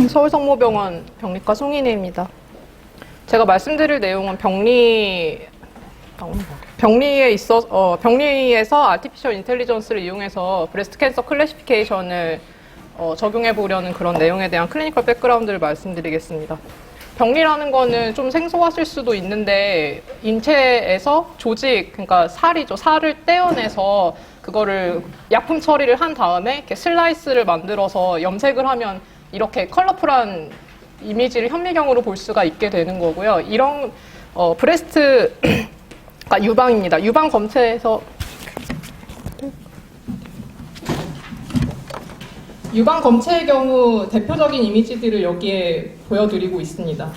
서울성모병원 병리과 송인혜입니다. 제가 말씀드릴 내용은 병리에서 아티피셜 인텔리전스를 이용해서 브레스트 캔서 클래시피케이션을 적용해 보려는 그런 내용에 대한 클리니컬 백그라운드를 말씀드리겠습니다. 병리라는 거는 좀 생소하실 수도 있는데 인체에서 조직, 그러니까 살이죠. 살을 떼어내서 그거를 약품 처리를 한 다음에 이렇게 슬라이스를 만들어서 염색을 하면 이렇게 컬러풀한 이미지를 현미경으로 볼 수가 있게 되는 거고요. 이런 브레스트가 유방입니다. 유방 검체에서 유방 검체의 경우 대표적인 이미지들을 여기에 보여드리고 있습니다.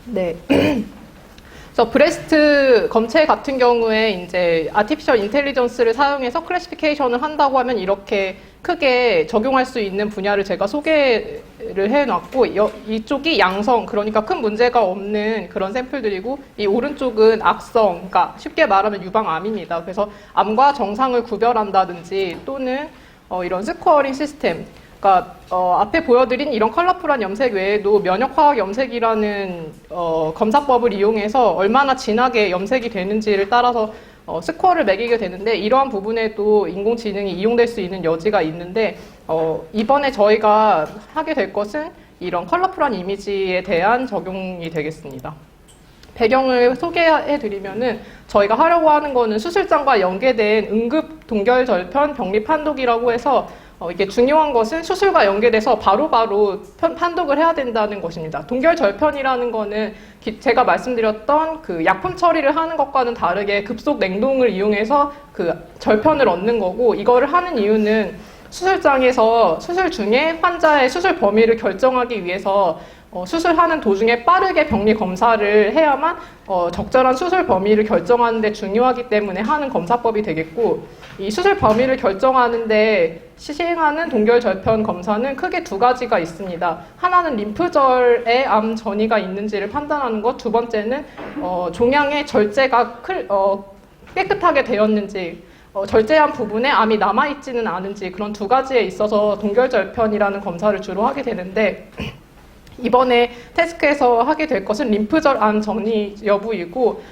네. 그래서 브레스트 검체 같은 경우에 이제 아티피셜 인텔리전스를 사용해서 클래시피케이션을 한다고 하면 이렇게 크게 적용할 수 있는 분야를 제가 소개를 해놨고, 이쪽이 양성, 그러니까 큰 문제가 없는 그런 샘플들이고, 이 오른쪽은 악성, 그러니까 쉽게 말하면 유방암입니다. 그래서 암과 정상을 구별한다든지 또는 이런 스코어링 시스템, 그러니까 앞에 보여드린 이런 컬러풀한 염색 외에도 면역화학 염색이라는 검사법을 이용해서 얼마나 진하게 염색이 되는지를 따라서 스코어를 매기게 되는데, 이러한 부분에도 인공지능이 이용될 수 있는 여지가 있는데, 이번에 저희가 하게 될 것은 이런 컬러풀한 이미지에 대한 적용이 되겠습니다. 배경을 소개해드리면은 저희가 하려고 하는 거는 수술장과 연계된 응급 동결절편 병리 판독이라고 해서 이게 중요한 것은 수술과 연계돼서 바로바로 판독을 해야 된다는 것입니다. 동결절편이라는 거는 제가 말씀드렸던 그 약품 처리를 하는 것과는 다르게 급속 냉동을 이용해서 그 절편을 얻는 거고, 이거를 하는 이유는 수술장에서 수술 중에 환자의 수술 범위를 결정하기 위해서 수술하는 도중에 빠르게 병리 검사를 해야만 적절한 수술 범위를 결정하는 데 중요하기 때문에 하는 검사법이 되겠고, 이 수술 범위를 결정하는 데 시행하는 동결절편 검사는 크게 두 가지가 있습니다. 하나는 림프절에 암 전이가 있는지를 판단하는 것, 두 번째는 종양의 절제가 깨끗하게 되었는지, 절제한 부분에 암이 남아있지는 않은지, 그런 두 가지에 있어서 동결절편이라는 검사를 주로 하게 되는데, 이번에 태스크에서 하게 될 것은 림프절 암 전이 여부이고,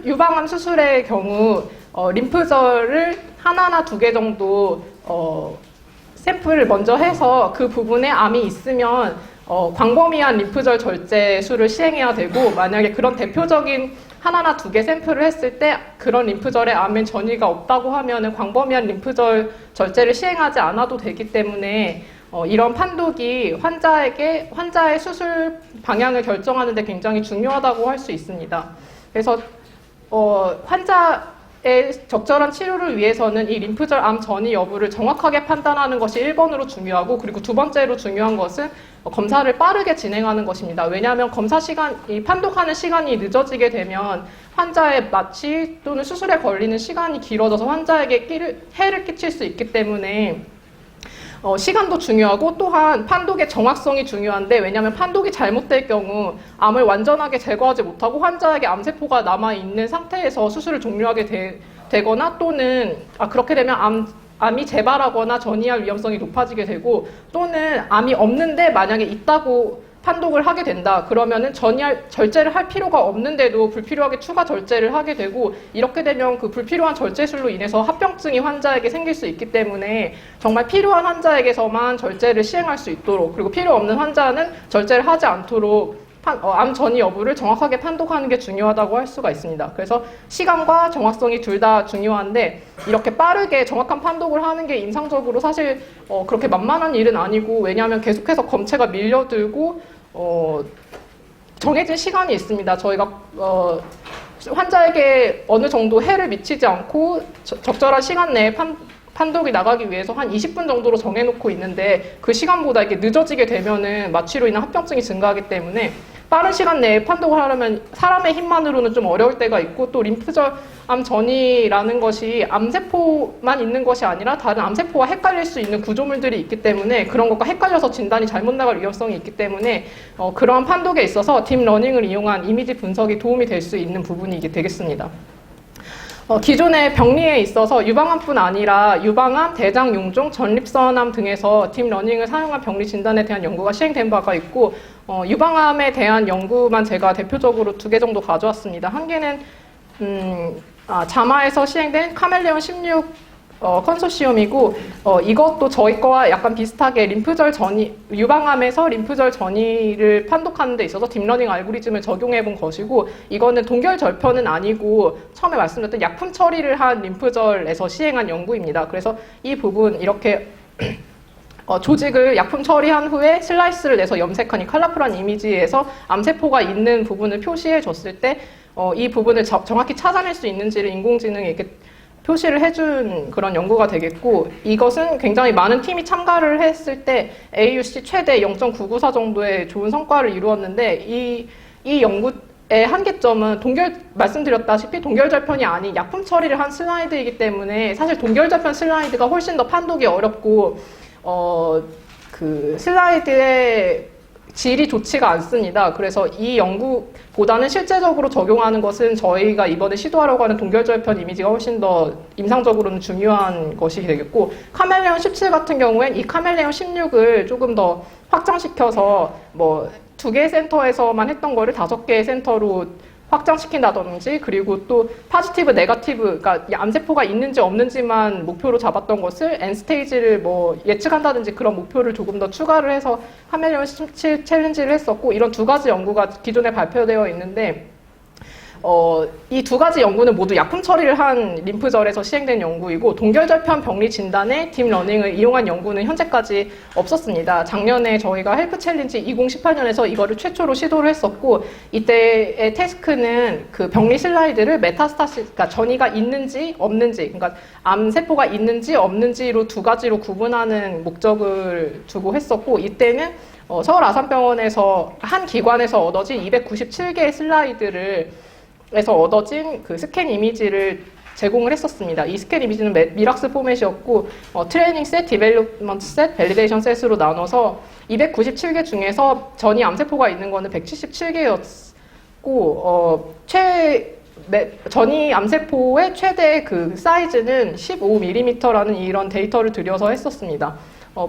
유방암 수술의 경우 림프절을 하나나 두 개 정도 샘플을 먼저 해서 그 부분에 암이 있으면 광범위한 림프절 절제술을 시행해야 되고, 만약에 그런 대표적인 하나나 두 개 샘플을 했을 때 그런 림프절에 암의 전이가 없다고 하면 광범위한 림프절 절제를 시행하지 않아도 되기 때문에 이런 판독이 환자의 수술 방향을 결정하는 데 굉장히 중요하다고 할 수 있습니다. 그래서 환자의 적절한 치료를 위해서는 이 림프절 암 전이 여부를 정확하게 판단하는 것이 1번으로 중요하고, 그리고 두 번째로 중요한 것은 검사를 빠르게 진행하는 것입니다. 왜냐하면 이 판독하는 시간이 늦어지게 되면 환자의 마취 또는 수술에 걸리는 시간이 길어져서 환자에게 해를 끼칠 수 있기 때문에 시간도 중요하고, 또한 판독의 정확성이 중요한데, 왜냐하면 판독이 잘못될 경우 암을 완전하게 제거하지 못하고 환자에게 암세포가 남아있는 상태에서 수술을 종료하게 되거나, 또는 그렇게 되면 암이 재발하거나 전이할 위험성이 높아지게 되고, 또는 암이 없는데 만약에 있다고 판독을 하게 된다. 그러면은 절제를 할 필요가 없는데도 불필요하게 추가 절제를 하게 되고, 이렇게 되면 그 불필요한 절제술로 인해서 합병증이 환자에게 생길 수 있기 때문에 정말 필요한 환자에게서만 절제를 시행할 수 있도록, 그리고 필요 없는 환자는 절제를 하지 않도록 암 전이 여부를 정확하게 판독하는 게 중요하다고 할 수가 있습니다. 그래서 시간과 정확성이 둘 다 중요한데, 이렇게 빠르게 정확한 판독을 하는 게 임상적으로 사실 그렇게 만만한 일은 아니고, 왜냐하면 계속해서 검체가 밀려들고 정해진 시간이 있습니다. 저희가 환자에게 어느 정도 해를 미치지 않고 적절한 시간 내에 판독이 나가기 위해서 한 20분 정도로 정해놓고 있는데, 그 시간보다 이게 늦어지게 되면은 마취로 인한 합병증이 증가하기 때문에 빠른 시간 내에 판독을 하려면 사람의 힘만으로는 좀 어려울 때가 있고 또 림프절암 전이라는 것이 암세포만 있는 것이 아니라 다른 암세포와 헷갈릴 수 있는 구조물들이 있기 때문에 그런 것과 헷갈려서 진단이 잘못 나갈 위험성이 있기 때문에 그러한 판독에 있어서 딥러닝을 이용한 이미지 분석이 도움이 될 수 있는 부분이 되겠습니다. 기존의 병리에 있어서 유방암뿐 아니라 유방암, 대장, 용종, 전립선암 등에서 딥러닝을 사용한 병리 진단에 대한 연구가 시행된 바가 있고 유방암에 대한 연구만 제가 대표적으로 2개 정도 가져왔습니다. 한 개는 자마에서 시행된 카멜레온 16 컨소시엄이고 이것도 저희 거와 약간 비슷하게 림프절 전이, 유방암에서 림프절 전이를 판독하는 데 있어서 딥러닝 알고리즘을 적용해 본 것이고 이거는 동결 절편은 아니고 처음에 말씀드렸던 약품 처리를 한 림프절에서 시행한 연구입니다. 그래서 이 부분 이렇게 조직을 약품 처리한 후에 슬라이스를 내서 염색한 이 컬러풀한 이미지에서 암세포가 있는 부분을 표시해 줬을 때 이 부분을 정확히 찾아낼 수 있는지를 인공지능이 이렇게 표시를 해준 그런 연구가 되겠고 이것은 굉장히 많은 팀이 참가를 했을 때 AUC 최대 0.994 정도의 좋은 성과를 이루었는데 이 연구의 한계점은 말씀드렸다시피 동결절편이 아닌 약품 처리를 한 슬라이드이기 때문에 사실 동결절편 슬라이드가 훨씬 더 판독이 어렵고 그 슬라이드의 질이 좋지가 않습니다. 그래서 이 연구보다는 실제적으로 적용하는 것은 저희가 이번에 시도하려고 하는 동결절편 이미지가 훨씬 더 임상적으로는 중요한 것이 되겠고 카멜레온 17 같은 경우엔 이 카멜레온 16을 조금 더 확장시켜서 뭐 2개의 센터에서만 했던 거를 5개의 센터로 확장시킨다든지 그리고 또 포지티브, 네거티브, 그러니까 암세포가 있는지 없는지만 목표로 잡았던 것을 엔스테이지를 뭐 예측한다든지 그런 목표를 조금 더 추가를 해서 카멜레온 17 챌린지를 했었고 이런 2가지 연구가 기존에 발표되어 있는데 이 2가지 연구는 모두 약품 처리를 한 림프절에서 시행된 연구이고 동결절편 병리 진단에 딥러닝을 이용한 연구는 현재까지 없었습니다. 작년에 저희가 헬프 챌린지 2018년에서 이거를 최초로 시도를 했었고 이때의 태스크는 그 병리 슬라이드를 메타스타시스, 그러니까 전이가 있는지 없는지, 그러니까 암세포가 있는지 없는지로 2가지로 구분하는 목적을 두고 했었고 이때는 서울 아산병원에서 한 기관에서 얻어진 297개의 슬라이드를 에서 얻어진 그 스캔 이미지를 제공을 했었습니다. 이 스캔 이미지는 미락스 포맷이었고 트레이닝 셋, 디벨롭먼트 셋, 밸리데이션 셋으로 나눠서 297개 중에서 전이 암세포가 있는 거는 177개였고 전이 암세포의 최대 그 사이즈는 15mm라는 이런 데이터를 들여서 했었습니다.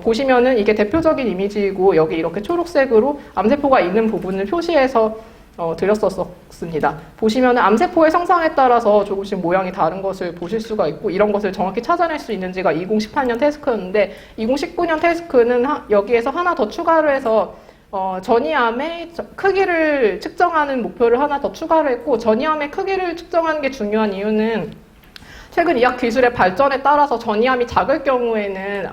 보시면은 이게 대표적인 이미지이고 여기 이렇게 초록색으로 암세포가 있는 부분을 표시해서 드렸었습니다. 보시면 암세포의 성상에 따라서 조금씩 모양이 다른 것을 보실 수가 있고 이런 것을 정확히 찾아낼 수 있는지가 2018년 태스크였는데 2019년 태스크는 여기에서 하나 더 추가를 해서 전이암의 크기를 측정하는 목표를 하나 더 추가를 했고 전이암의 크기를 측정하는 게 중요한 이유는 최근 의학 기술의 발전에 따라서 전이암이 작을 경우에는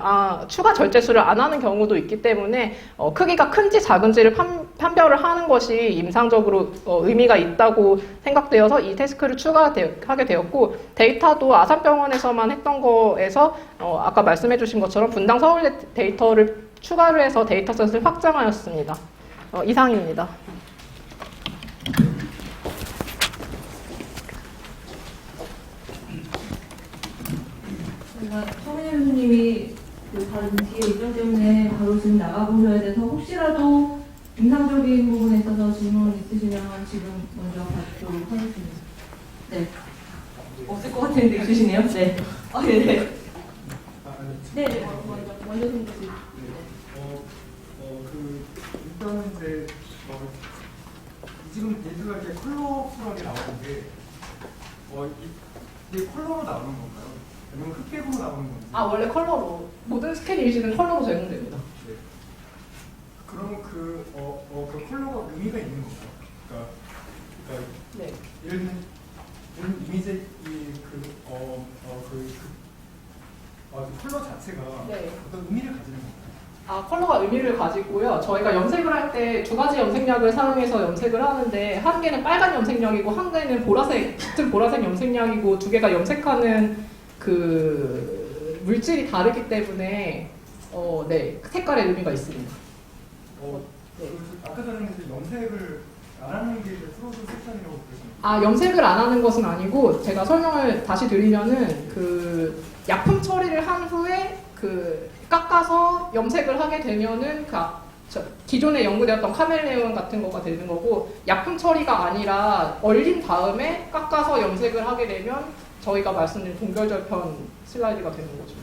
추가 절제술을 안 하는 경우도 있기 때문에 크기가 큰지 작은지를 판별을 하는 것이 임상적으로 의미가 있다고 생각되어서 이 태스크를 추가하게 되었고 데이터도 아산병원에서만 했던 거에서 아까 말씀해 주신 것처럼 분당 서울대 데이터를 추가를 해서 데이터셋을 확장하였습니다. 이상입니다. 서민혜 교수님이 그 다른 뒤에 일정 때문에 바로 지금 나가보셔야 돼서 혹시라도 임상적인 부분에 있어서 질문 있으시면 지금 먼저 받도록 하겠습니다. 네. 없을 것 같은데 있으시네요? 네. 네네. 네, 먼저 좀 주세요. 일단은 이제 지금 데이터가 이렇게 컬러풀하게 나오는데 이게 컬러로 나오는 건가요? 아니면 흑백으로 나오는 건지? 원래 컬러로 모든 스캔 이미지는 컬러로 제공됩니다. 네. 그럼 그 컬러가 의미가 있는 건가요? 그러니까 네. 예를 들면 이미지 컬러 자체가 네. 어떤 의미를 가지는 건가요? 컬러가 의미를 가지고요. 저희가 염색을 할 때 2가지 염색약을 사용해서 염색을 하는데 한 개는 빨간 염색약이고 한 개는 보라색, 짙은 보라색 염색약이고 2개가 염색하는 그 물질이 다르기 때문에 네, 색깔의 의미가 있습니다. 네. 아까 전에 염색을 안 하는 게 이제 프로즌 섹션이라고 그러시는 아, 염색을 안 하는 것은 아니고 제가 설명을 다시 드리면은 그 약품 처리를 한 후에 그 깎아서 염색을 하게 되면은 기존에 연구되었던 카멜레온 같은 거가 되는 거고, 약품 처리가 아니라 얼린 다음에 깎아서 염색을 하게 되면 저희가 말씀드린 동결절편 슬라이드가 되는 거죠.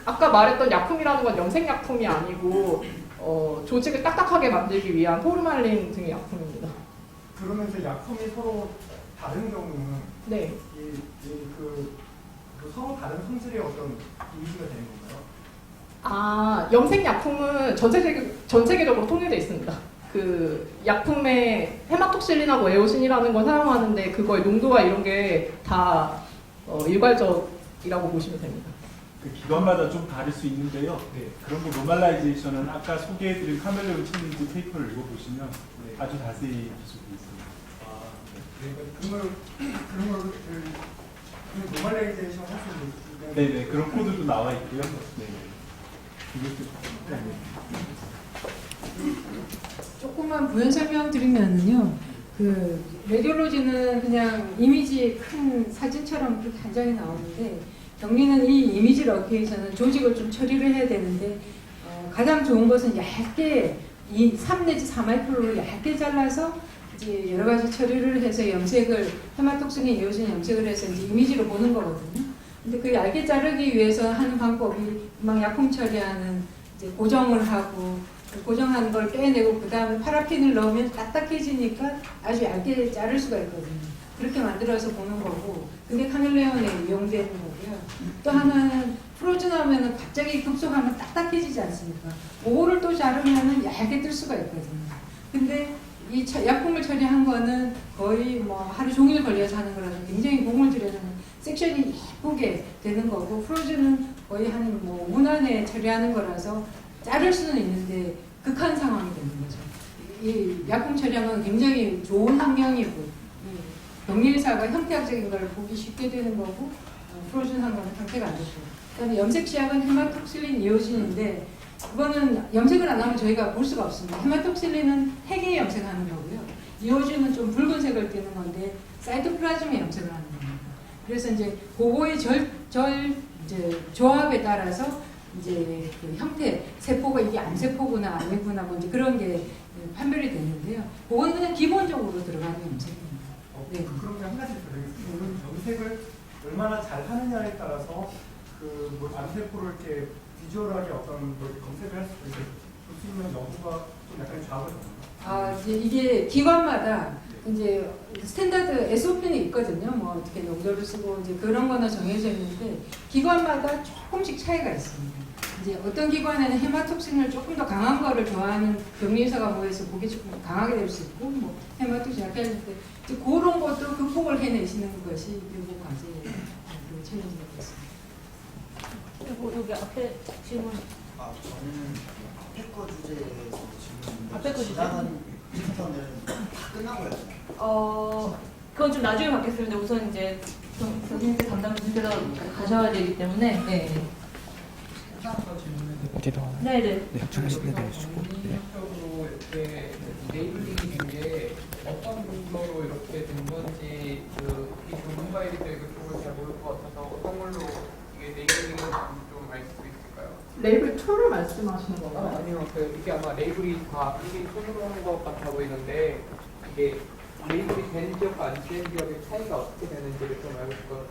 아까 말했던 약품이라는 건 염색약품이 아니고 조직을 딱딱하게 만들기 위한 포르말린 등의 약품입니다. 그러면서 약품이 서로 다른 경우는 네. 그 서로 다른 성질의 어떤 이미지가 되는 건가요? 아, 염색약품은 전 세계적으로 통일되어 있습니다. 그 약품에 헤마톡실린하고 에오신이라는 걸 사용하는데 그거의 농도와 이런 게 다 일괄적이라고 보시면 됩니다. 그 기관마다 좀 다를 수 있는데요. 네. 그런 거 노멀라이제이션은 아까 소개해드린 카멜레온 챌린지 페이퍼를 읽어보시면 네. 아주 자세히 기술이 있습니다. 그런 거를 그 노멀라이제이션 할 수 있는 네네, 그런 코드도 나와 있고요. 네. 조금만 부연 설명 드리면은요, 그 레디올로지는 그냥 이미지 큰 사진처럼 그렇게 한 장이 나오는데, 경리는 이 이미지를 얻기 위해서는 조직을 좀 처리를 해야 되는데, 가장 좋은 것은 얇게 3 내지 4마이크로를 얇게 잘라서 이제 여러 가지 처리를 해서 염색을 헤마톡신에 이어진 염색을 해서 이제 이미지로 보는 거거든요. 근데 그 얇게 자르기 위해서 하는 방법이 막 약품 처리하는 이제 고정을 하고, 그 고정한 걸 빼내고 그 다음에 파라핀을 넣으면 딱딱해지니까 아주 얇게 자를 수가 있거든요. 그렇게 만들어서 보는 거고, 그게 카멜레온에 이용되는 거고요. 또 하나는 프로즌 하면은 갑자기 급속하면 딱딱해지지 않습니까? 그거를 또 자르면은 얇게 뜰 수가 있거든요. 근데 이 약품을 처리한 거는 거의 뭐 하루 종일 걸려서 하는 거라서 굉장히 공을 들여서 섹션이 예쁘게 되는 거고, 프로즌은 거의 한 뭐 문안에 처리하는 거라서 자를 수는 있는데 극한 상황이 되는 거죠. 이 약품 처리한 건 굉장히 좋은 환경이고, 병리의사가 형태학적인 걸 보기 쉽게 되는 거고, 프로즌한 거는 형태가 안 좋고. 그다음에 염색 시약은 헤마톡실린 이오신인데, 그거는 염색을 안 하면 저희가 볼 수가 없습니다. 헤마톡실린은 핵에 염색하는 거고요. 이오신은 좀 붉은색을 띠는 건데 사이토플라즘에 염색을 하는 겁니다. 그래서 이제 그거의 이제 조합에 따라서 이제 그 형태, 세포가 이게 암세포구나 아니구나 뭐 이제 그런 게 판별이 되는데요. 그건 그냥 기본적으로 들어가는 염색입니다. 네. 그럼 한 가지 더 드리겠습니다. 염색을 얼마나 잘 하느냐에 따라서 뭐 암세포를 이렇게 비주얼하게 어떤 걸 검색을 할 수도 있고, 볼수 있는 연구가 좀 약간 좌우가 됩니다. 이제 이게 기관마다 이제 스탠다드 SOP는 있거든요. 뭐 어떻게 용도를 쓰고 이제 그런 거는 정해져 있는데 기관마다 조금씩 차이가 있습니다. 이제 어떤 기관에는 헤마톡신을 조금 더 강한 거를 좋아하는 병리의사가 모여서 목이 조금 강하게 될 수 있고, 뭐 헤마톡신 약해 하는데 이제 그런 것도 극복을 해내시는 것이 이번 과제의 그 챌린지가 됐습니다. 그리고 여기 앞에 질문. 저는 패커 주제에서 지금 패커 주제? 지나간 패턴은 다 끝나고 해요. 그건 좀 나중에 받겠습니다. 우선 이제 선생님께 담당 분께서 가셔야 되기 때문에. 네. 어디로 하나요? 네네. 네, 정신에 대해주고. 전체적으로 이렇게 레이블링이 된 게 어떤 근거로 이렇게 된 건지 이 전문가이기 때문에 그쪽을 잘 모를 것 같아서 어떤 걸로 이게 레이블링이 좀 알 수 있을까요? 레이블 2를 말씀하시는 건가요? 아니요, 이게 아마 레이블이 다 이게 손으로 한 것 같아 보이는데 이게 레이블이 된 지역과 안 된 지역의 차이가 어떻게 되는지를 좀 알고 싶어요.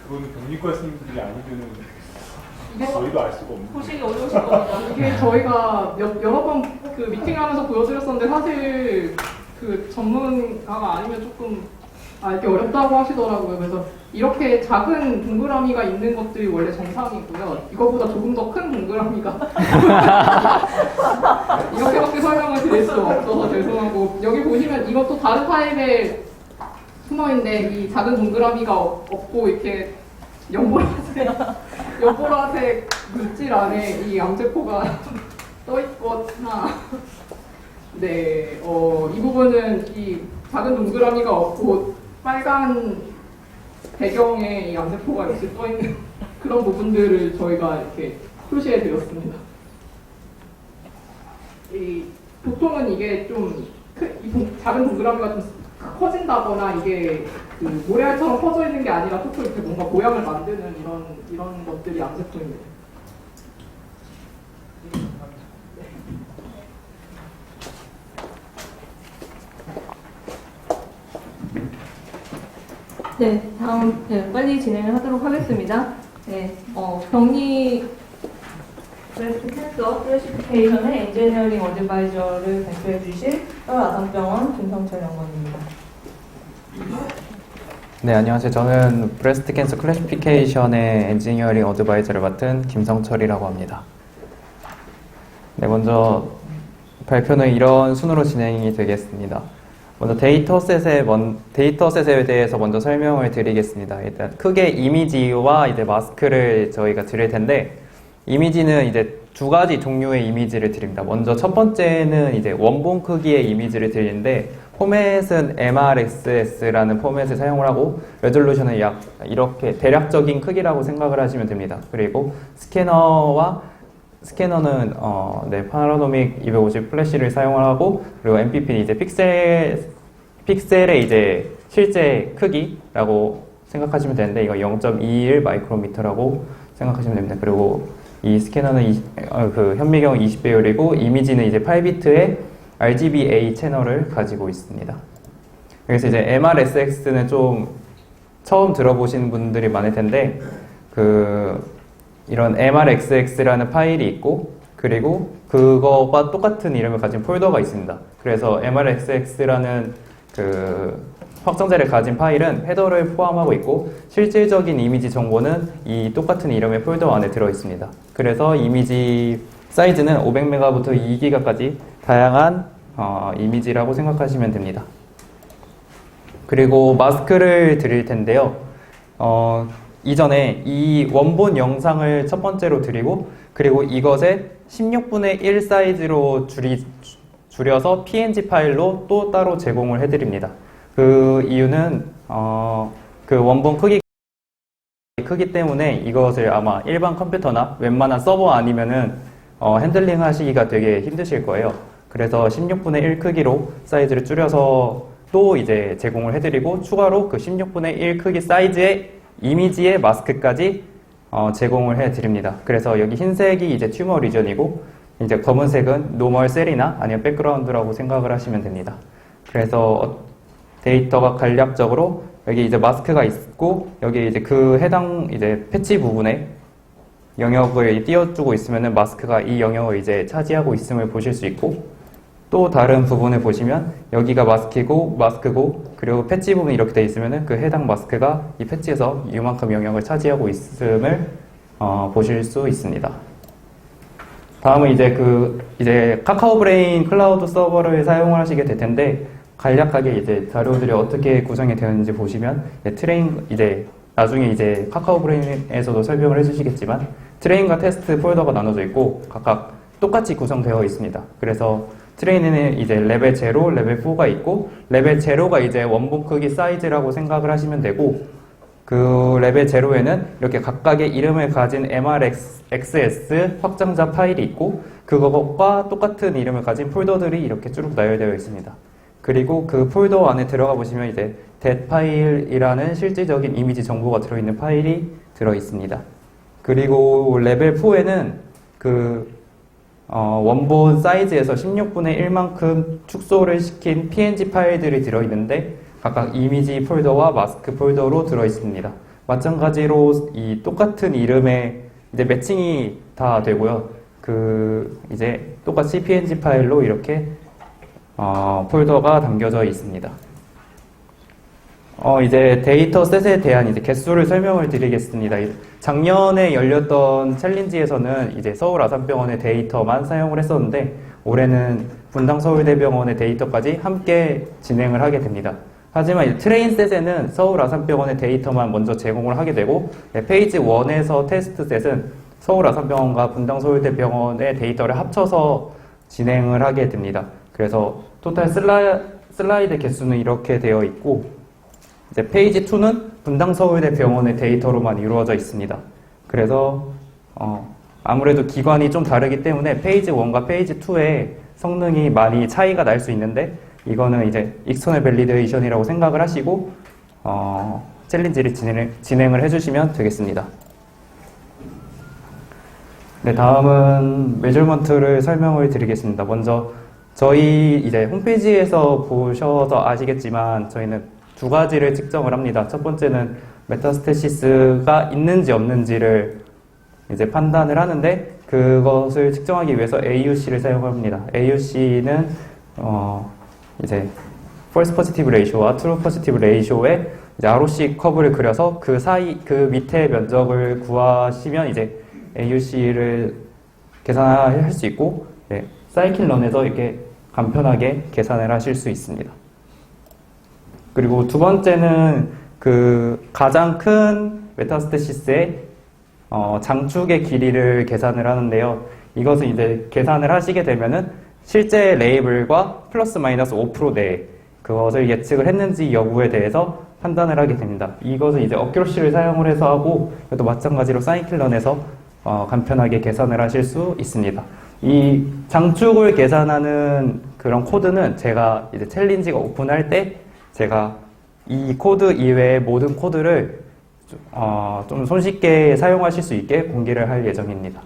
그거는 병리과 선생님들이 아니면은 저희도 알 수가 없는 보시기 어려우실 겁니다. 이게 저희가 여러 번 그 미팅하면서 보여드렸었는데 사실 그 전문가가 아니면 조금 알기 어렵다고 하시더라고요. 그래서 이렇게 작은 동그라미가 있는 것들이 원래 정상이고요. 이거보다 조금 더 큰 동그라미가 이렇게밖에 설명을 드릴 수 없어서 죄송하고, 여기 보시면 이것도 다른 타입의 투머인데 이 작은 동그라미가 없고 이렇게 연보라색 물질 안에 이 암세포가 떠있거나, 네, 이 부분은 이 작은 동그라미가 없고 빨간 배경에 이 암세포가 이렇게 떠 있는 그런 부분들을 저희가 이렇게 표시해 드렸습니다. 보통은 이게 좀 작은 동그라미가 좀 커진다거나 이게 그 모래알처럼 퍼져 있는 게 아니라 톡톡 이렇게 뭔가 모양을 만드는 이런 것들이 암세포입니다. 네, 다음 빨리 진행을 하도록 하겠습니다. 네, 격리 브레스트 캔서 클래시피케이션의 엔지니어링 어드바이저를 발표해 주실 서울아산병원 김성철 연구원입니다. 네, 안녕하세요. 저는 브레스트 캔서 클래시피케이션의 엔지니어링 어드바이저를 맡은 김성철이라고 합니다. 네, 먼저 발표는 이런 순으로 진행이 되겠습니다. 먼저 데이터셋에 대해서 먼저 설명을 드리겠습니다. 일단 크게 이미지와 이제 마스크를 저희가 드릴 텐데, 이미지는 이제 두 가지 종류의 이미지를 드립니다. 먼저 첫 번째는 이제 원본 크기의 이미지를 드리는데, 포맷은 MRXS라는 포맷을 사용을 하고, 레졸루션은 약 이렇게 대략적인 크기라고 생각을 하시면 됩니다. 그리고 스캐너는 파노라믹 250 플래시를 사용을 하고, 그리고 MPP는 이제 픽셀의 이제 실제 크기라고 생각하시면 되는데, 이거 0.21 마이크로미터라고 생각하시면 됩니다. 그리고 이 스캐너는 현미경 20배율이고, 이미지는 이제 8비트의 RGBA 채널을 가지고 있습니다. 그래서 이제 MRSX는 좀 처음 들어보신 분들이 많을 텐데, 이런 MRXX라는 파일이 있고, 그리고 그거와 똑같은 이름을 가진 폴더가 있습니다. 그래서 MRXX라는 확장자를 가진 파일은 헤더를 포함하고 있고, 실질적인 이미지 정보는 이 똑같은 이름의 폴더 안에 들어 있습니다. 그래서 이미지 사이즈는 500메가부터 2기가까지 다양한 이미지라고 생각하시면 됩니다. 그리고 마스크를 드릴 텐데요. 이전에 이 원본 영상을 첫 번째로 드리고, 그리고 이것에 16분의 1 사이즈로 줄여서 PNG 파일로 또 따로 제공을 해드립니다. 그 이유는 그 원본 크기 때문에 이것을 아마 일반 컴퓨터나 웬만한 서버 아니면은 핸들링 하시기가 되게 힘드실 거예요. 그래서 16분의 1 크기로 사이즈를 줄여서 또 이제 제공을 해드리고, 추가로 그 16분의 1 크기 사이즈의 이미지의 마스크까지 제공을 해드립니다. 그래서 여기 흰색이 이제 튜머 리전이고, 이제 검은색은 노멀 셀이나 아니면 백그라운드라고 생각을 하시면 됩니다. 그래서 데이터가 간략적으로 여기 이제 마스크가 있고, 여기 이제 그 해당 이제 패치 부분에 영역을 띄워주고 있으면은 마스크가 이 영역을 이제 차지하고 있음을 보실 수 있고, 또 다른 부분을 보시면 여기가 마스크고, 그리고 패치 부분이 이렇게 되어 있으면은 그 해당 마스크가 이 패치에서 이만큼 영역을 차지하고 있음을 보실 수 있습니다. 다음은 이제 카카오 브레인 클라우드 서버를 사용을 하시게 될 텐데, 간략하게 이제 자료들이 어떻게 구성이 되었는지 보시면, 나중에 이제 카카오 브레인에서도 설명을 해주시겠지만, 트레인과 테스트 폴더가 나눠져 있고 각각 똑같이 구성되어 있습니다. 그래서 트레인에는 이제 레벨 0, 레벨 4가 있고, 레벨 0가 이제 원본 크기 사이즈라고 생각을 하시면 되고, 그 레벨 0에는 이렇게 각각의 이름을 가진 MRXS 확장자 파일이 있고, 그것과 똑같은 이름을 가진 폴더들이 이렇게 쭉 나열되어 있습니다. 그리고 그 폴더 안에 들어가 보시면 이제 that 파일이라는 실질적인 이미지 정보가 들어있는 파일이 들어 있습니다. 그리고 레벨 4에는 원본 사이즈에서 16분의 1만큼 축소를 시킨 PNG 파일들이 들어있는데, 각각 이미지 폴더와 마스크 폴더로 들어있습니다. 마찬가지로 이 똑같은 이름의 이제 매칭이 다 되고요. 이제 똑같이 PNG 파일로 이렇게 폴더가 담겨져 있습니다. 이제 데이터셋에 대한 이제 개수를 설명을 드리겠습니다. 작년에 열렸던 챌린지에서는 이제 서울아산병원의 데이터만 사용을 했었는데, 올해는 분당서울대병원의 데이터까지 함께 진행을 하게 됩니다. 하지만 이제 트레인셋에는 서울아산병원의 데이터만 먼저 제공을 하게 되고, 페이지 1에서 테스트셋은 서울아산병원과 분당서울대병원의 데이터를 합쳐서 진행을 하게 됩니다. 그래서 토탈 슬라이드 개수는 이렇게 되어 있고, 이제 페이지 2는 분당서울대 병원의 데이터로만 이루어져 있습니다. 그래서 아무래도 기관이 좀 다르기 때문에 페이지 1과 페이지 2의 성능이 많이 차이가 날 수 있는데 이거는 이제 익스터널 밸리데이션이라고 생각을 하시고 챌린지를 진행을 해주시면 되겠습니다. 네, 다음은 메저먼트를 설명을 드리겠습니다. 먼저 저희 이제 홈페이지에서 보셔서 아시겠지만 저희는 두 가지를 측정을 합니다. 첫 번째는 메타스테시스가 있는지 없는지를 이제 판단을 하는데 그것을 측정하기 위해서 AUC를 사용합니다. AUC는 이제 false positive ratio와 true positive ratio의 이제 ROC 커브를 그려서 그 사이 그 밑에 면적을 구하시면 이제 AUC를 계산할 수 있고 사이클런에서 이렇게 간편하게 계산을 하실 수 있습니다. 그리고 두 번째는 그 가장 큰 메타스테시스의 장축의 길이를 계산을 하는데요. 이것은 이제 계산을 하시게 되면은 실제 레이블과 플러스 마이너스 5% 내에 그것을 예측을 했는지 여부에 대해서 판단을 하게 됩니다. 이것은 이제 어큐러시를 사용을 해서 하고 이것도 마찬가지로 사이클런에서 간편하게 계산을 하실 수 있습니다. 이 장축을 계산하는 그런 코드는 제가 이제 챌린지가 오픈할 때 제가 이 코드 이외의 모든 코드를 좀 손쉽게 사용하실 수 있게 공개를 할 예정입니다.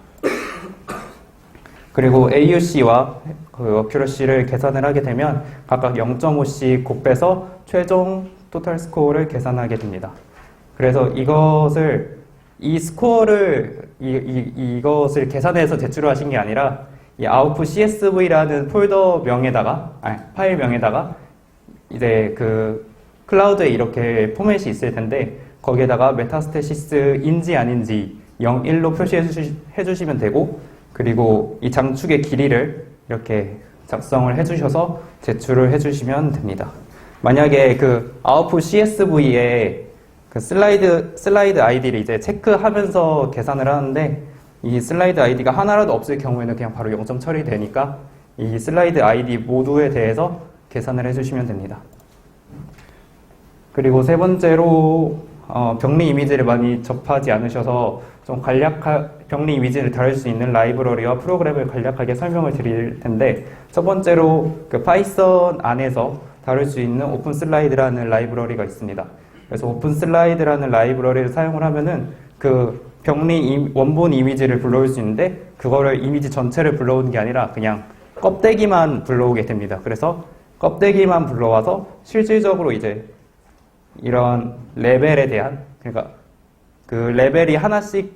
그리고 AUC와 그 어큐러시를 계산을 하게 되면 각각 0.5씩 곱해서 최종 토탈 스코어를 계산하게 됩니다. 그래서 이 스코어를 이것을 계산해서 제출하신 게 아니라 이 output CSV라는 폴더 명에다가 파일 명에다가 이제 그 클라우드에 이렇게 포맷이 있을 텐데 거기에다가 메타스테시스인지 아닌지 0, 1로 표시해 주시면 되고 그리고 이 장축의 길이를 이렇게 작성을 해주셔서 제출을 해주시면 됩니다. 만약에 그 output CSV에 그 슬라이드 아이디를 이제 체크하면서 계산을 하는데 이 슬라이드 아이디가 하나라도 없을 경우에는 그냥 바로 0점 처리되니까 이 슬라이드 아이디 모두에 대해서 계산을 해주시면 됩니다. 그리고 세 번째로 병리 이미지를 많이 접하지 않으셔서 좀 병리 이미지를 다룰 수 있는 라이브러리와 프로그램을 간략하게 설명을 드릴 텐데 첫 번째로 그 파이썬 안에서 다룰 수 있는 오픈 슬라이드라는 라이브러리가 있습니다. 그래서 오픈 슬라이드라는 라이브러리를 사용을 하면은 그 병리 원본 이미지를 불러올 수 있는데 그거를 이미지 전체를 불러오는 게 아니라 그냥 껍데기만 불러오게 됩니다. 그래서 껍데기만 불러와서 실질적으로 이제 이런 레벨에 대한 그러니까 그 레벨이 하나씩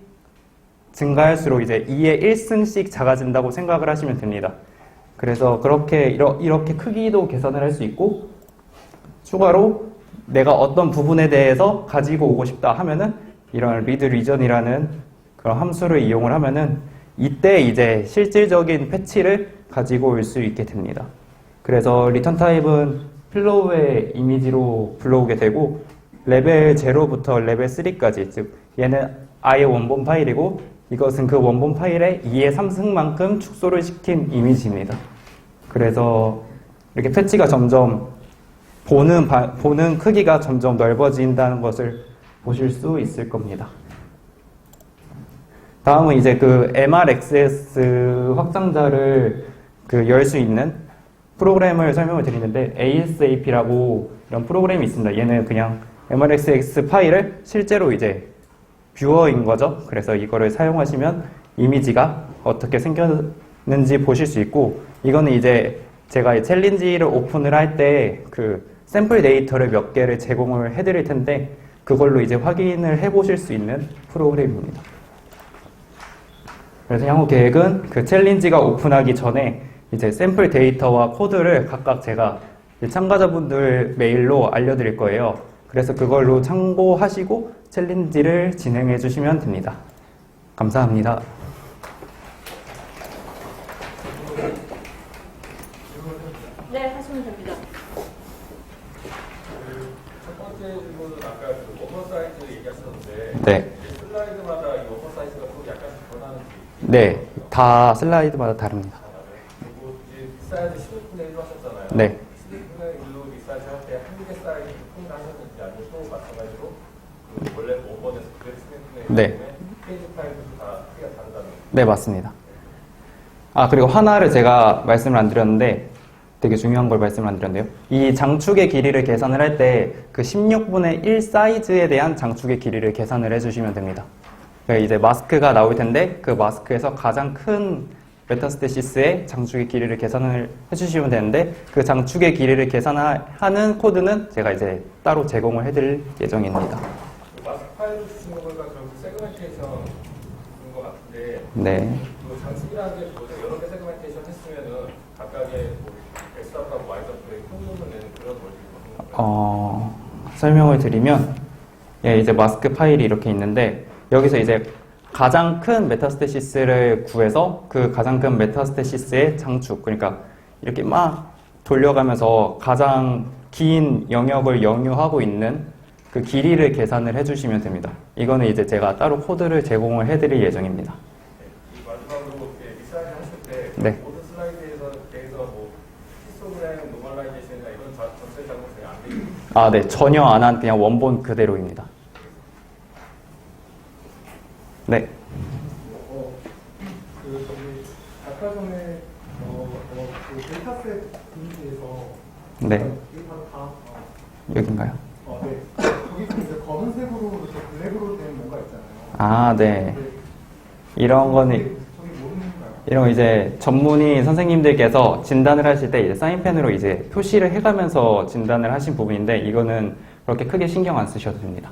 증가할수록 이제 2의 1승씩 작아진다고 생각을 하시면 됩니다. 그래서 이렇게 크기도 계산을 할 수 있고 추가로 내가 어떤 부분에 대해서 가지고 오고 싶다 하면은 이런 read region이라는 그런 함수를 이용을 하면은 이때 이제 실질적인 패치를 가지고 올 수 있게 됩니다. 그래서 리턴 타입은 필로우의 이미지로 불러오게 되고 레벨 0부터 레벨 3까지 즉 얘는 아예 원본 파일이고 이것은 그 원본 파일의 2의 3승만큼 축소를 시킨 이미지입니다. 그래서 이렇게 패치가 점점 보는 크기가 점점 넓어진다는 것을 보실 수 있을 겁니다. 다음은 이제 그 MRXS 확장자를 열 수 있는 프로그램을 설명을 드리는데 ASAP라고 이런 프로그램이 있습니다. 얘는 그냥 MRXS 파일을 실제로 이제 뷰어인 거죠. 그래서 이거를 사용하시면 이미지가 어떻게 생겼는지 보실 수 있고 이거는 이제 제가 챌린지를 오픈을 할 때 그 샘플 데이터를 몇 개를 제공을 해드릴 텐데 그걸로 이제 확인을 해보실 수 있는 프로그램입니다. 그래서 향후 계획은 그 챌린지가 오픈하기 전에 이제 샘플 데이터와 코드를 각각 제가 참가자분들 메일로 알려드릴 거예요. 그래서 그걸로 참고하시고 챌린지를 진행해 주시면 됩니다. 감사합니다. 네, 하시면 됩니다. 첫 번째 질문은 아까 그 원본 사이즈 얘기하셨는데 네. 슬라이드마다 이 원본 사이즈가 또 약간 변하는지 네, 다 슬라이드마다 다릅니다. 그리고 이제 사이즈 16분의 1로 하셨잖아요. 네. 16분의 1로 이 사이즈 할 때 한 개 사이즈 통과하셨는지 아니면 또 네. 페이지 파일도 다 크기가 다르다는. 네, 맞습니다. 아, 그리고 하나를 제가 말씀을 안 드렸는데 되게 중요한 걸 말씀을 안 드렸는데요. 이 장축의 길이를 계산을 할 때 그 16분의 1 사이즈에 대한 장축의 길이를 계산을 해주시면 됩니다. 그러니까 이제 마스크가 나올 텐데 그 마스크에서 가장 큰 메타스테시스의 장축의 길이를 계산을 해주시면 되는데 그 장축의 길이를 계산하는 코드는 제가 이제 따로 제공을 해드릴 예정입니다. 그 마스크 파일을 주시는 걸 가지고 세그멘테이션 그런 것 같은데 네. 그 장축이라는 게 뭐죠? 여러 개 세그멘테이션 했으면은 각각의 뭐 X값하고 Y값의 평균을 내는 그런 원리인 건가요? 설명을 드리면 예, 이제 마스크 파일이 이렇게 있는데 여기서 이제 가장 큰 메타스테시스를 구해서 그 가장 큰 메타스테시스의 장축, 그러니까 이렇게 막 돌려가면서 가장 긴 영역을 영유하고 있는 그 길이를 계산을 해주시면 됩니다. 이거는 이제 제가 따로 코드를 제공을 해드릴 예정입니다. 이 마지막으로 이렇게 리사이즈 하실 때 네. 모든 슬라이드에서 대해서 뭐 히스토그램, 노멀라이제이션이나 이런 전체 작업이 안 되고 아, 네. 전혀 안 한 그냥 원본 그대로입니다. 네. 그 저기 아까 전에 그 데이터셋 이미지에서 네. 데이터가 다 여긴가요? 네. 거기서 이제 검은색으로 이렇게 블랙으로 된 뭔가 있잖아요. 아, 네. 근데 이런 거는 저기 모르는 건가요? 이런 거 이제 전문의 선생님들께서 진단을 하실 때 이제 사인펜으로 이제 표시를 해가면서 진단을 하신 부분인데 이거는 그렇게 크게 신경 안 쓰셔도 됩니다.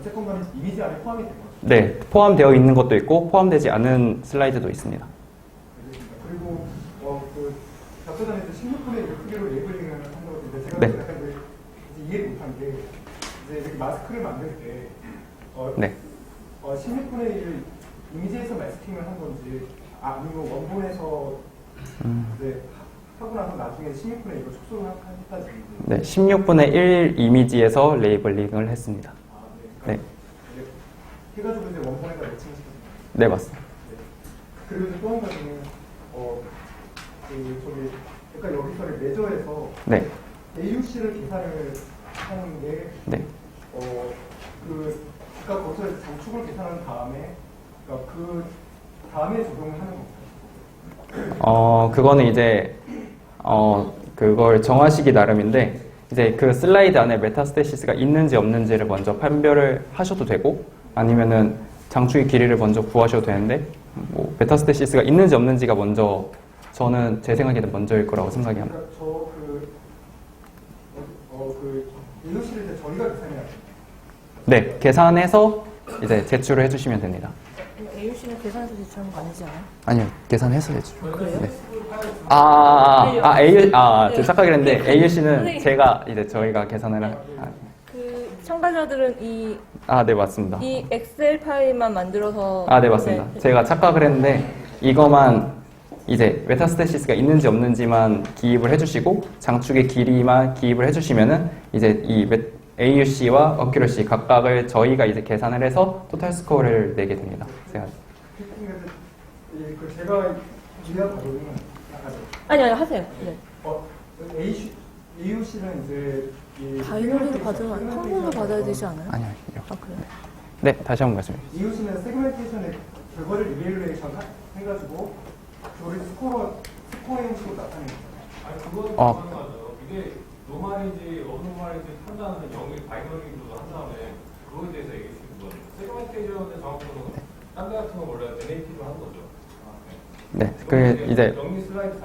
어쨌건 간에 이미지 안에 포함이 된 거죠. 네, 포함되어 있는 것도 있고 포함되지 않은 슬라이드도 있습니다. 그리고 그 앞서 전에 16분의 1 크기로 레이블링을 한 거였는데 제가 네. 약간 이제 이해를 못한 게 이제 이렇게 마스크를 만들 때 네. 16분의 1 이미지에서 마스킹을 한 건지 아니면 원본에서 이제 하고 나서 나중에 16분의 1로 축소를 했다지. 네, 16분의 1 이미지에서 레이블링을 했습니다. 네. 네. 해가지고 이제 원본에다 매칭을 시켰어요. 네, 맞습니다. 그리고 이제 또 한 가지는 그러니까 여기서 레저에서 네. AUC를 계산을 하는 게 네. 그러니까 거기서 이제 장축을 계산한 다음에 그러니까 그 다음에 적용을 하는 건가요? 그거는 이제 그걸 정하시기 나름인데 이제 그 슬라이드 안에 메타스테시스가 있는지 없는지를 먼저 판별을 하셔도 되고 아니면은 장축의 길이를 먼저 구하셔도 되는데 뭐 메타스테시스가 있는지 없는지가 먼저 저는 제 생각에는 먼저일 거라고 생각이 합니다. 그러니까 AUC를 이제 저희가 계산해야 돼요. 네, 계산해서 이제 제출을 해주시면 됩니다. AUC는 계산해서 제출하는 거 아니지 않아요? 아니요, 계산해서 제출. 그래요? 네. 제가 착각을 했는데 AUC는 제가 이제 저희가 계산을 그 참가자들은 네, 맞습니다. 이 엑셀 파일만 만들어서 네, 맞습니다. 제가 착각을 했는데 이거만 이제 메타스테시스가 있는지 없는지만 기입을 해주시고 장축의 길이만 기입을 해주시면은 이제 이 AUC와 어큐러시 각각을 저희가 이제 계산을 해서 토탈 스코어를 내게 됩니다. 제가 이해한 바로는 아니 하세요. 네. AUC는 이제 바이너리로 받으면 한국어로 받아야 되지 않아요? 아니요. 그래요? 네, 다시 한번 말씀해 주세요. AUC는 세그멘테이션의 결과를 이베일레이션 해가지고 그걸 스코어 형식으로 나타내는 거예요. 아니 그거는 가능하죠. 이게 노말인지 어노말인지 판단하는 영역 바이너리로 한 다음에 그거에 대해서 얘기해 주시는 거예요. 세그멘테이션의 정확도는 딴 데 같은 건 원래 NAT로 하는 거죠. 네, 그 이제 영리 슬라이드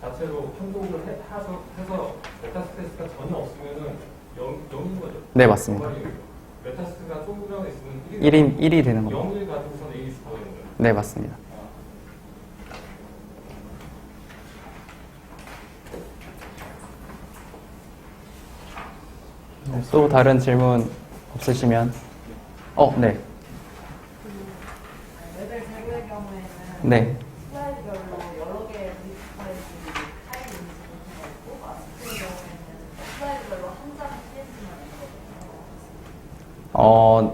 자체로 편곡을 해서 메타스테이스가 전혀 없으면은 0인 거죠. 네, 맞습니다. 메타스테이스가 조금이라도 있으면 1이 되는 겁니다. 0을 가지고서는 A 스코어가 되는 거예요. 네, 맞습니다. 또 다른 질문 없으시면 네. 레벨 제고의 경우에는 네. 슬라이드별로 여러 개의 브리프 파일들이 파일 인식을 있고 마스크의 경우에는 슬라이드별로 한 장 페이지만 있거든요.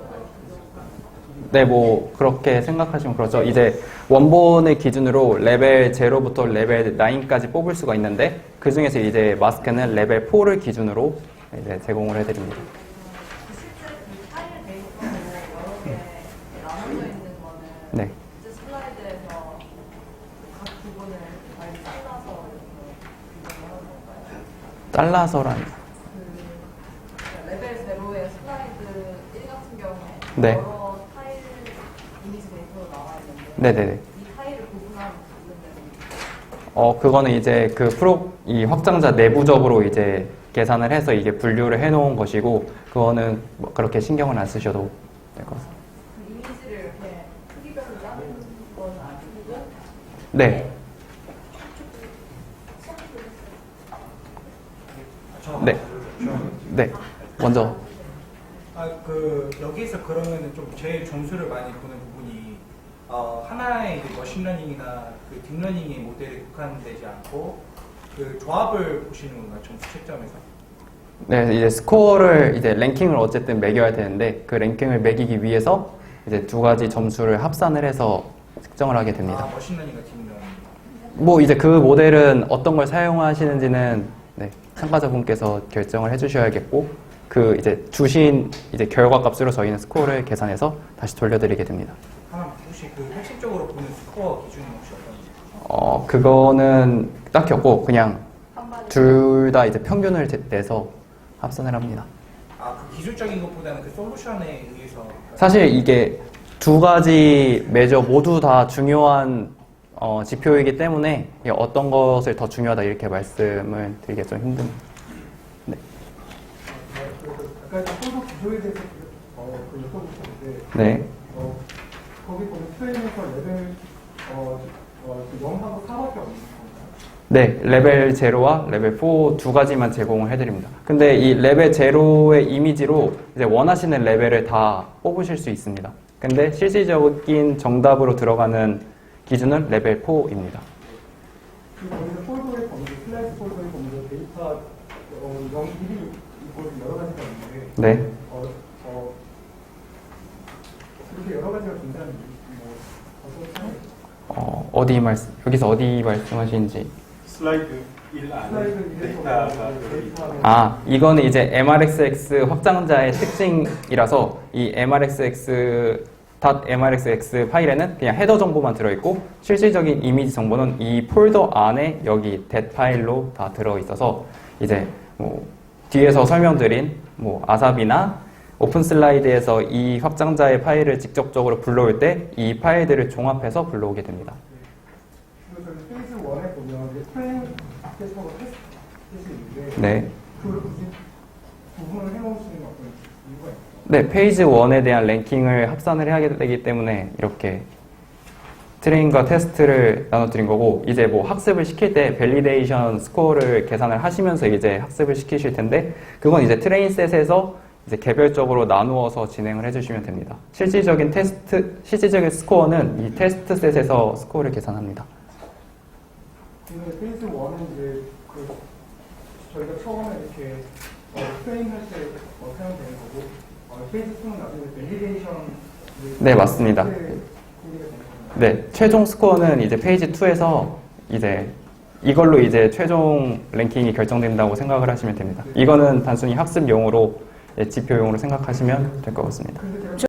네, 뭐 그렇게 생각하시면 그렇죠. 이제 원본의 기준으로 레벨 0부터 레벨 9까지 뽑을 수가 있는데 그 중에서 이제 마스크는 레벨 4를 기준으로 이제 제공을 해드립니다. 실제 그 파일 네. 이제 슬라이드에서 각 부분을 잘 잘라서 이렇게 비교를 하는 건가요? 잘라서란. 그 레벨 제로의 슬라이드 1 같은 경우에 네. 여러 타일 이미지 데이터로 나와 있는데 네네네. 이 타일을 구분하는 부분들은 그거는 이제 이 확장자 내부적으로 이제 계산을 해서 이게 분류를 해놓은 것이고, 그거는 뭐 그렇게 신경을 안 쓰셔도 될 것 같습니다. 그 이미지를 이렇게 크기별로 자르는 건 아니고 네. 네. 네. 먼저. 여기서 그러면은 좀 제일 점수를 많이 보는 부분이 하나의 이제 머신러닝이나 딥러닝의 모델에 국한되지 않고 그 조합을 보시는 건가요? 점수 채점에서? 네, 이제 스코어를 이제 랭킹을 어쨌든 매겨야 되는데, 그 랭킹을 매기기 위해서 이제 두 가지 점수를 합산을 해서 측정을 하게 됩니다. 머신러닝과 딥러닝. 뭐 이제 그 모델은 어떤 걸 사용하시는지는 네, 참가자분께서 결정을 해주셔야겠고, 그 이제 주신 이제 결과 값으로 저희는 스코어를 계산해서 다시 돌려드리게 됩니다. 하나 혹시 그 핵심적으로 보는 스코어 기준이 혹시 어떤지? 그거는 딱히 없고 그냥 둘 다 이제 평균을 내서 합산을 합니다. 그 기술적인 것보다는 그 솔루션에 의해서. 사실 이게 두 가지 메저 모두 다 중요한 지표이기 때문에 어떤 것을 더 중요하다 이렇게 말씀을 드리기가 좀 힘듭니다. 네. 아까 소속 구조에 대해서 여쭤보셨는데 네. 거기 보면 트레인에서 레벨 0하고 4밖에 없는 건가요? 네, 레벨 0와 레벨 4 두 가지만 제공을 해드립니다. 근데 이 레벨 0의 이미지로 이제 원하시는 레벨을 다 뽑으실 수 있습니다. 근데 실질적인 정답으로 들어가는 기준은 레벨 4입니다. 거기서 폴더에 보면 슬라이드 폴더에 보면 데이터 0, 1이 여러 가지가 있는데 네. 그렇게 여러 가지가 존재하는 여기서 어디 말씀하시는지. 슬라이드 1 안에 데이터가 이거는 이제 MRXX 확장자의 특징이라서 이 MRXX 파일에는 그냥 헤더 정보만 들어있고 실질적인 이미지 정보는 이 폴더 안에 여기 that 파일로 다 들어있어서 이제 뭐 뒤에서 설명드린 뭐 아삽이나 오픈 슬라이드에서 이 확장자의 파일을 직접적으로 불러올 때 이 파일들을 종합해서 불러오게 됩니다. 그래서 페이지 1에 보면 트레인 테스트하고 테스트 있는데 네. 그걸 굳이 구분을 해놓으시는 어떤 이유가 있나요? 네, 페이지 1에 대한 랭킹을 합산을 해야 되기 때문에 이렇게 트레인과 테스트를 나눠드린 거고, 이제 뭐 학습을 시킬 때 밸리데이션 스코어를 계산을 하시면서 이제 학습을 시키실 텐데, 그건 이제 트레인 셋에서 이제 개별적으로 나누어서 진행을 해주시면 됩니다. 실질적인 스코어는 이 테스트 셋에서 스코어를 계산합니다. 근데 페이지 1은 이제 저희가 처음에 이렇게 트레인 할 때 사용되는 거고, 페이지 2는 나중에 밸리데이션. 네, 맞습니다. 네, 최종 스코어는 이제 페이지 2에서 이제 이걸로 이제 최종 랭킹이 결정된다고 생각을 하시면 됩니다. 이거는 단순히 학습용으로 지표용으로 생각하시면 될 것 같습니다.